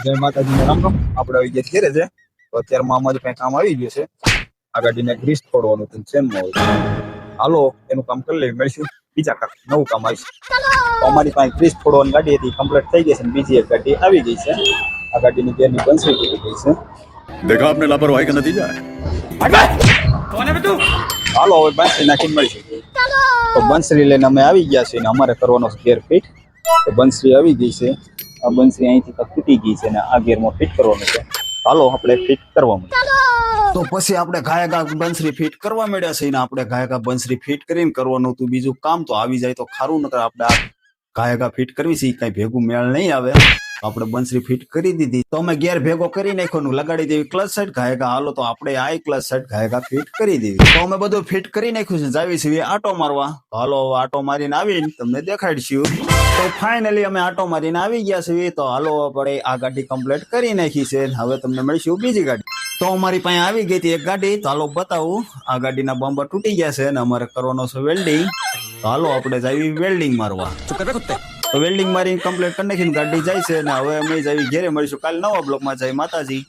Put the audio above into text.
જય માતાજીને રામ રામ. આપણે આવી ગયા ઘેરે છે તો અત્યારમાં અમારે કઈ કામ આવી ગયું છે. આ ગાડીને ગ્રીસ છોડવાનું હતું ચેનમાં હોય. હાલો એનું કામ કરી લઈએ, મળીશું બીજા કામ નવું કામ આવશે. તો અમારી પાસે ગ્રીસ છોડવાની ગાડી હતી, કમ્પ્લીટ થઈ ગઈ છે. બીજી એક ગાડી આવી ગઈ છે. આ ગાડીની ગેરની બંસરી તૂટી ગઈ છે. देखा आपने लापरवाही का नतीजा है। હાલો હવે બંસરી નાખીને મળીશું. તો બંસરી લઈને અમે આવી ગયા છીએ ને અમારે કરવાનો છે ગેર ફિટ. તો બંસરી આવી ગઈ છે. આ બંસરી અહીંથી તૂટી ગઈ છે ને આ ગેરમાં ફિટ કરવાનું છે. હાલો આપણે ફિટ કરવા માંડીએ. તો પછી આપણે ઘાયગા બંસરી ફિટ કરવા માંડ્યા છે ને આપણે ઘાયગા બંસરી ફિટ કરીને કરવાનું હતું બીજું કામ. તો આવી જાય તો ખારું, નકર આપણે આ ઘાયગા ફિટ કરવી છે કઈ ભેગું મેળ નહીં આવે. આપણે બંસરી ફિટ કરી દીધી તો અમે ગેર ભેગો કરી નાખ્યો, લગાડી દેવી ક્લચ સાઈડ ઘાયગા. હાલો તો આપણે આ ક્લચ સાઈડ ઘાયગા ફિટ કરી દેવી. તો અમે બધું ફિટ કરી નાખ્યું છે, જાવી છીએ આટો મારવા. હાલો આટો મારીને આવીને તમને દેખાડીશું. તો ફાઇનલી અમે આટો મારીને આવી ગયા છીએ. તો હાલો આપણે આ ગાડી કમ્પ્લીટ કરી નાખી છે. હવે તમને મળીશું બીજી ગાડી. તો અમારી પાસે આવી ગઈ હતી એક ગાડી. તો હાલો બતાવું. આ ગાડીના બમ્બર તૂટી ગયા છે અને અમારે કરવાનો છે વેલ્ડિંગ. તો હાલો આપણે જઈએ વેલ્ડિંગ મારવા. તો વેલ્ડિંગ મારી કમ્પ્લીટ કરી નાખીને ગાડી જાય છે ને હવે અમે જઈએ ઘેરે. મળીશું કાલે નવા બ્લોકમાં. જય માતાજી.